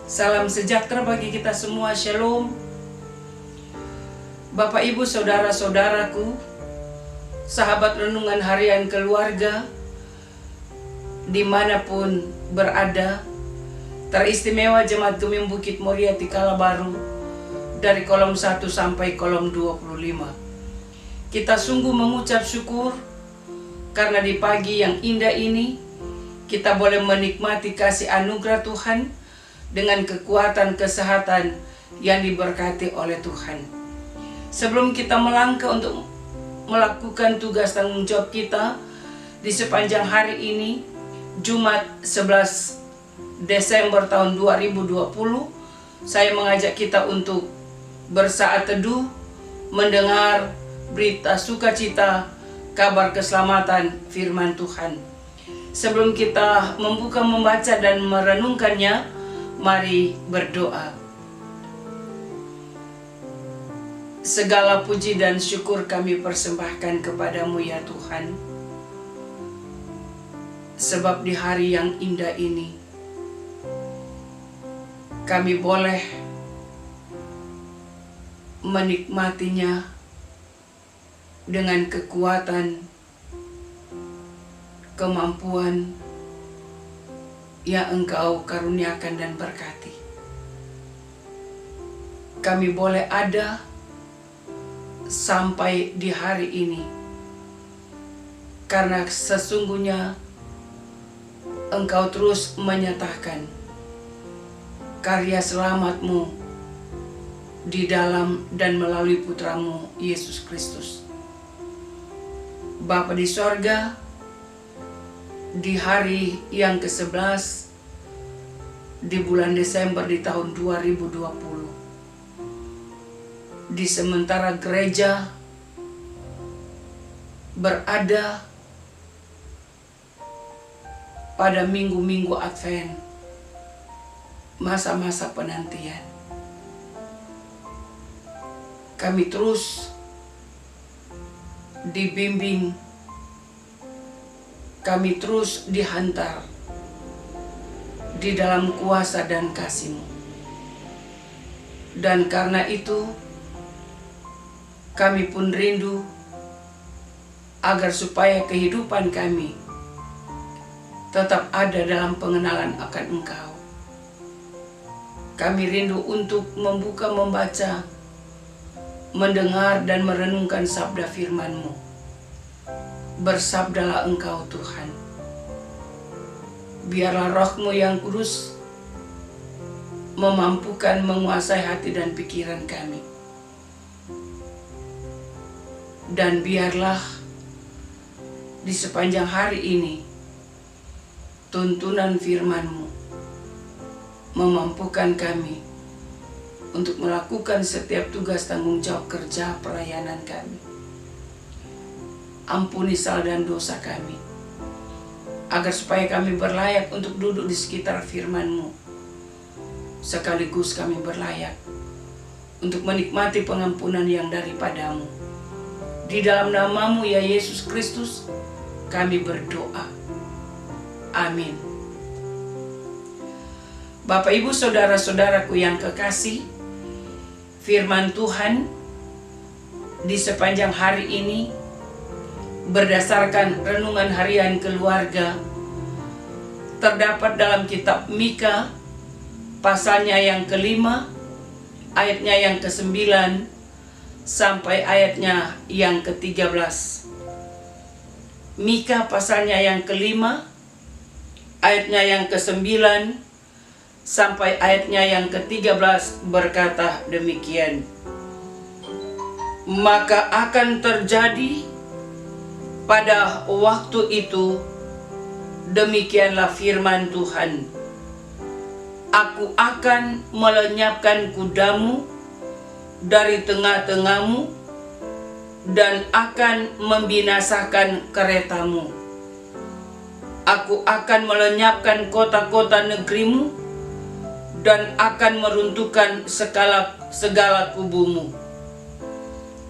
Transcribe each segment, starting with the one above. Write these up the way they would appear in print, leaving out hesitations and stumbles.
Salam sejahtera bagi kita semua, Shalom. Bapak, Ibu, Saudara-saudaraku, sahabat renungan harian keluarga, dimanapun berada, teristimewa Jemaat Gemim Bukit Moria Tikala Baru, dari kolom 1 sampai kolom 25. Kita sungguh mengucap syukur, karena di pagi yang indah ini, kita boleh menikmati kasih anugerah Tuhan, dengan kekuatan kesehatan yang diberkati oleh Tuhan. Sebelum kita melangkah untuk melakukan tugas tanggung jawab kita di sepanjang hari ini, Jumat 11 Desember tahun 2020, saya mengajak kita untuk bersaat teduh, mendengar berita sukacita, kabar keselamatan firman Tuhan. Sebelum kita membaca dan merenungkannya, mari berdoa. Segala puji dan syukur kami persembahkan kepadamu ya Tuhan, sebab di hari yang indah ini kami boleh menikmatinya dengan kekuatan, kemampuan yang Engkau karuniakan dan berkati. Kami boleh ada sampai di hari ini, karena sesungguhnya Engkau terus menyatakan karya selamat-Mu di dalam dan melalui Putra-Mu Yesus Kristus. Bapa di sorga, di hari yang ke-11 di bulan Desember di tahun 2020, di sementara gereja berada pada minggu-minggu Advent, masa-masa penantian, kami terus dibimbing, kami terus dihantar di dalam kuasa dan kasih-Mu. Dan karena itu, kami pun rindu agar supaya kehidupan kami tetap ada dalam pengenalan akan Engkau. Kami rindu untuk membaca, mendengar dan merenungkan sabda firman-Mu. Bersabdalah Engkau Tuhan. Biarlah Roh-Mu yang kudus memampukan menguasai hati dan pikiran kami. Dan biarlah di sepanjang hari ini tuntunan firman-Mu memampukan kami untuk melakukan setiap tugas tanggung jawab kerja pelayanan kami. Ampuni salah dan dosa kami, agar supaya kami berlayak untuk duduk di sekitar firman-Mu. Sekaligus kami berlayak untuk menikmati pengampunan yang daripada-Mu. Di dalam nama-Mu ya Yesus Kristus, kami berdoa. Amin. Bapak, Ibu, Saudara-saudaraku yang kekasih, firman Tuhan di sepanjang hari ini berdasarkan renungan harian keluarga terdapat dalam kitab Mika, pasalnya yang ke-5, ayatnya yang ke-9 sampai ayatnya yang ke-13. Mika pasalnya yang ke-5, ayatnya yang ke-9 sampai ayatnya yang ke-13 berkata demikian. Maka akan terjadi pada waktu itu, demikianlah firman Tuhan, Aku akan melenyapkan kudamu dari tengah-tengahmu dan akan membinasakan keretamu. Aku akan melenyapkan kota-kota negerimu dan akan meruntuhkan segala kubumu.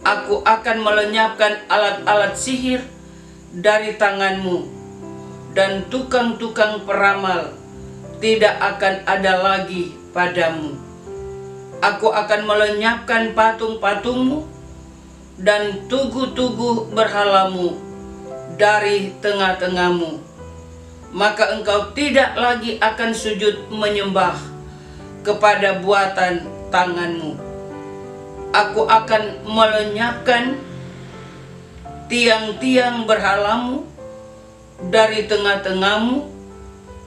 Aku akan melenyapkan alat-alat sihir dari tanganmu, dan tukang-tukang peramal tidak akan ada lagi padamu. Aku akan melenyapkan patung-patungmu dan tugu-tugu berhalamu dari tengah-tengahmu. Maka engkau tidak lagi akan sujud menyembah kepada buatan tanganmu. Aku akan melenyapkan tiang-tiang berhalamu dari tengah-tengahmu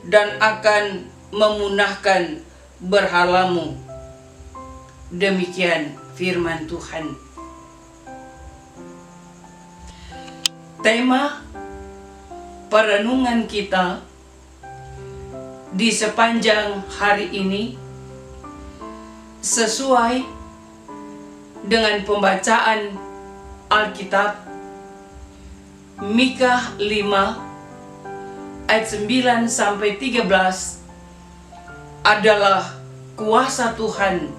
dan akan memunahkan berhalamu. Demikian firman Tuhan. Tema perenungan kita di sepanjang hari ini sesuai dengan pembacaan Alkitab Mika 5 ayat 9 sampai 13 adalah kuasa Tuhan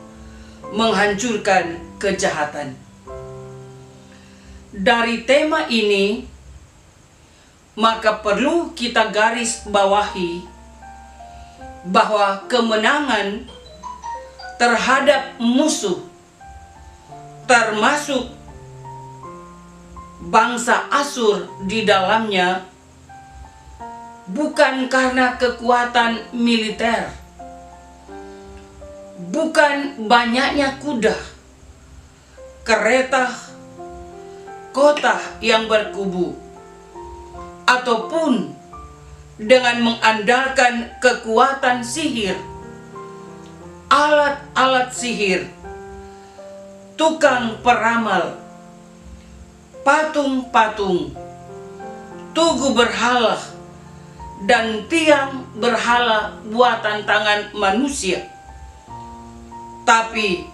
menghancurkan kejahatan. Dari tema ini, maka perlu kita garis bawahi bahwa kemenangan terhadap musuh, termasuk bangsa Asyur di dalamnya, bukan karena kekuatan militer, bukan banyaknya kuda, kereta, kota yang berkubu, ataupun dengan mengandalkan kekuatan sihir, alat-alat sihir, tukang peramal, patung-patung, tugu berhala, dan tiang berhala buatan tangan manusia, tapi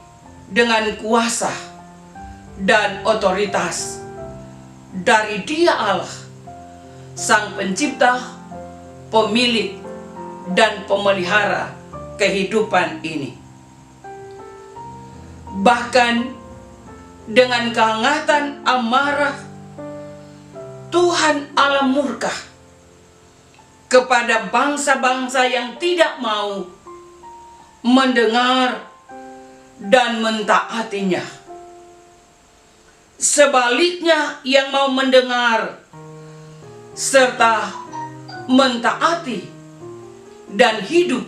dengan kuasa dan otoritas dari Dia Allah, Sang Pencipta, Pemilik, dan Pemelihara kehidupan ini. Bahkan dengan kehangatan amarah, Tuhan Allah murka kepada bangsa-bangsa yang tidak mau mendengar dan mentaatinya. Sebaliknya, yang mau mendengar serta mentaati dan hidup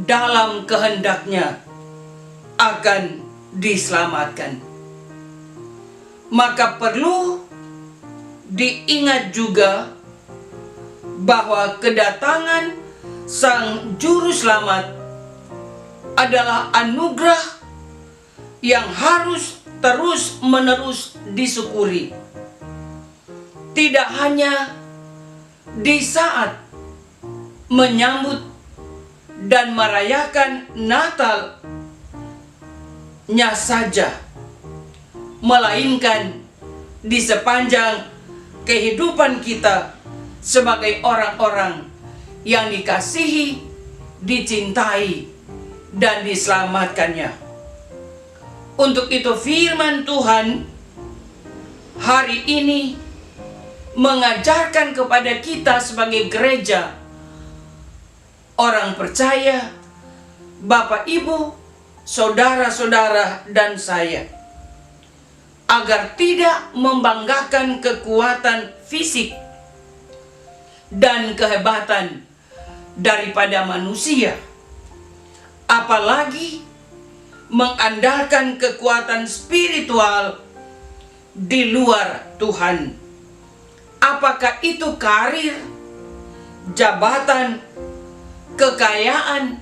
dalam kehendaknya akan diselamatkan. Maka perlu diingat juga bahwa kedatangan Sang Juru Selamat adalah anugerah yang harus terus-menerus disyukuri. Tidak hanya di saat menyambut dan merayakan Natalnya saja, melainkan di sepanjang kehidupan kita sebagai orang-orang yang dikasihi, dicintai, dan diselamatkannya. Untuk itu firman Tuhan hari ini mengajarkan kepada kita sebagai gereja, orang percaya, Bapak, Ibu, saudara-saudara, dan saya, agar tidak membanggakan kekuatan fisik dan kehebatan daripada manusia, apalagi mengandalkan kekuatan spiritual di luar Tuhan. Apakah itu karir, jabatan, kekayaan,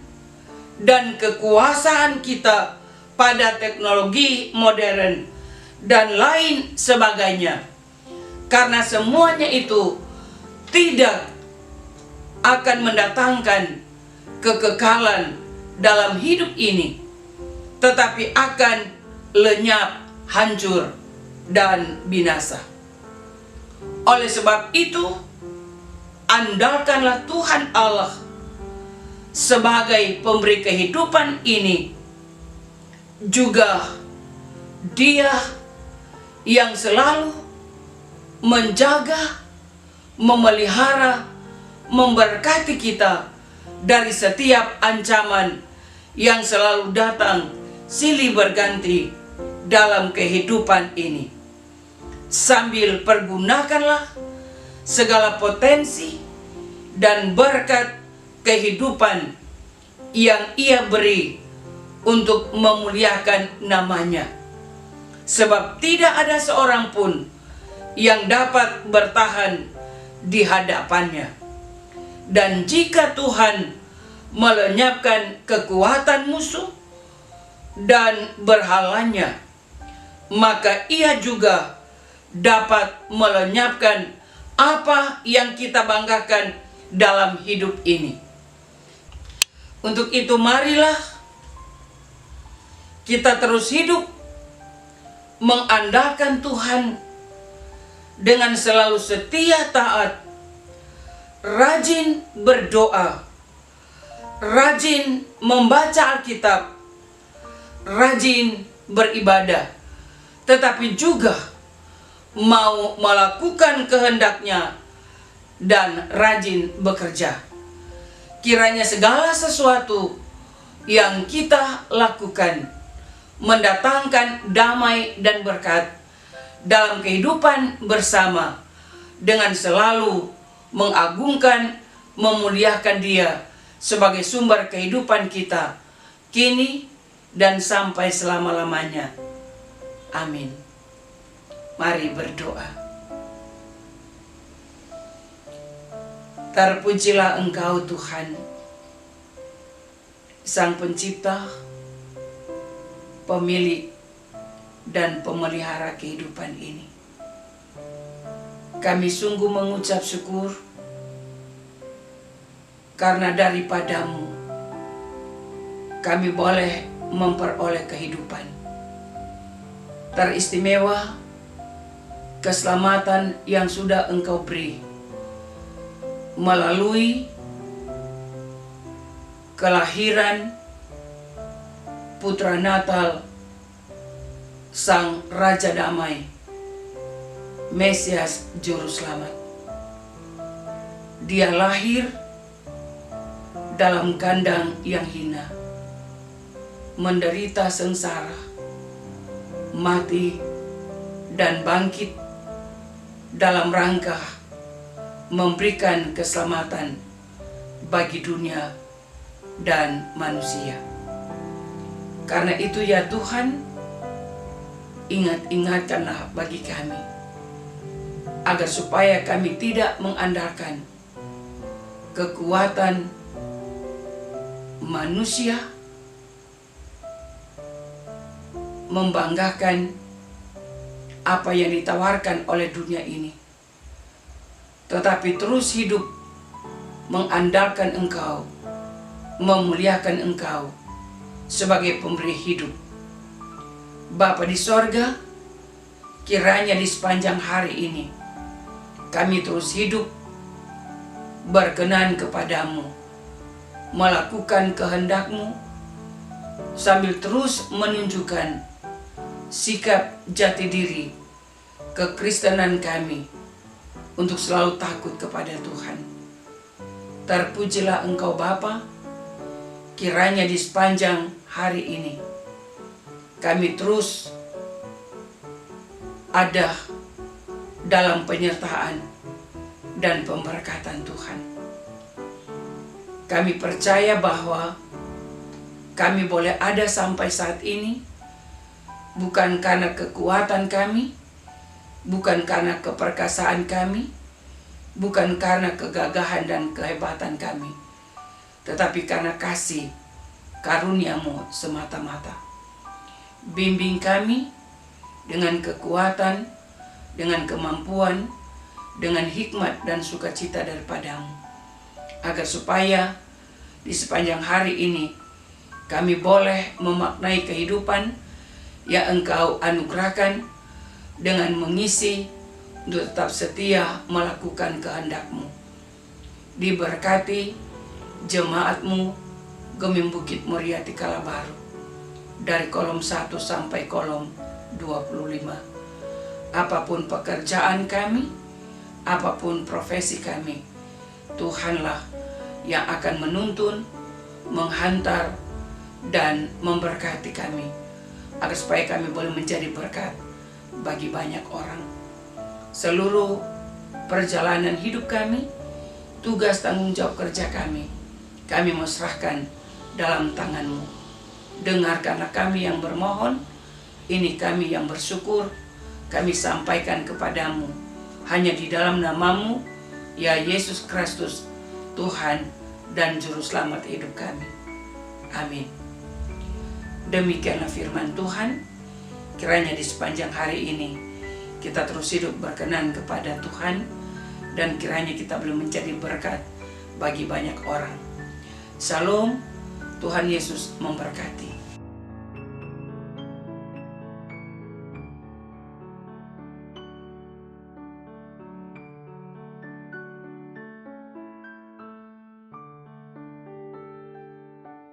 dan kekuasaan kita pada teknologi modern dan lain sebagainya. Karena semuanya itu tidak akan mendatangkan kekekalan dalam hidup ini, tetapi akan lenyap, hancur, dan binasa. Oleh sebab itu, andalkanlah Tuhan Allah sebagai pemberi kehidupan ini, juga Dia yang selalu menjaga, memelihara, memberkati kita dari setiap ancaman yang selalu datang silih berganti dalam kehidupan ini. Sambil pergunakanlah segala potensi dan berkat kehidupan yang Ia beri untuk memuliakan namanya. Sebab tidak ada seorang pun yang dapat bertahan di hadapannya. Dan jika Tuhan melenyapkan kekuatan musuh dan berhalanya, maka Ia juga dapat melenyapkan apa yang kita banggakan dalam hidup ini. Untuk itu marilah kita terus hidup mengandalkan Tuhan dengan selalu setia taat, rajin berdoa, rajin membaca Alkitab, rajin beribadah, tetapi juga mau melakukan kehendaknya dan rajin bekerja. Kiranya segala sesuatu yang kita lakukan mendatangkan damai dan berkat dalam kehidupan bersama, dengan selalu mengagungkan, memuliakan Dia sebagai sumber kehidupan kita kini dan sampai selama-lamanya. Amin. Mari berdoa. Terpujilah Engkau Tuhan, Sang Pencipta, Pemilik dan pemelihara kehidupan ini. Kami sungguh mengucap syukur karena daripada-Mu kami boleh memperoleh kehidupan. Teristimewa keselamatan yang sudah Engkau beri melalui kelahiran Putra Natal, Sang Raja Damai, Mesias Juru Selamat. Dia lahir dalam kandang yang hina, menderita sengsara, mati dan bangkit dalam rangka memberikan keselamatan bagi dunia dan manusia. Karena itu ya Tuhan, ingatkanlah bagi kami, agar supaya kami tidak mengandalkan kekuatan manusia, membanggakan apa yang ditawarkan oleh dunia ini, tetapi terus hidup mengandalkan Engkau, memuliakan Engkau sebagai pemberi hidup. Bapa di sorga, kiranya di sepanjang hari ini kami terus hidup berkenan kepadamu, melakukan kehendak-Mu, sambil terus menunjukkan sikap jati diri kekristenan kami untuk selalu takut kepada Tuhan. Terpujilah Engkau Bapa, kiranya di sepanjang hari ini kami terus ada dalam penyertaan dan pemberkatan Tuhan. Kami percaya bahwa kami boleh ada sampai saat ini bukan karena kekuatan kami, bukan karena keperkasaan kami, bukan karena kegagahan dan kehebatan kami, tetapi karena kasih karunia-Mu semata-mata. Bimbing kami dengan kekuatan, dengan kemampuan, dengan hikmat dan sukacita daripada-Mu, agar supaya di sepanjang hari ini kami boleh memaknai kehidupan yang Engkau anugerahkan dengan mengisi untuk tetap setia melakukan kehendak-Mu. Diberkati jemaat-Mu Gemim Bukit Moriah Tikala Baru dari kolom 1 sampai kolom 25. Apapun pekerjaan kami, apapun profesi kami, Tuhanlah yang akan menuntun, menghantar, dan memberkati kami, agar supaya kami boleh menjadi berkat bagi banyak orang. Seluruh perjalanan hidup kami, tugas tanggung jawab kerja kami mau serahkan dalam tangan-Mu. Dengarkanlah kami yang bermohon, ini kami yang bersyukur, kami sampaikan kepadamu, hanya di dalam nama-Mu, ya Yesus Kristus, Tuhan dan Juru Selamat hidup kami. Amin. Demikianlah firman Tuhan. Kiranya di sepanjang hari ini kita terus hidup berkenan kepada Tuhan, dan kiranya kita boleh menjadi berkat bagi banyak orang. Salam, Tuhan Yesus memberkati.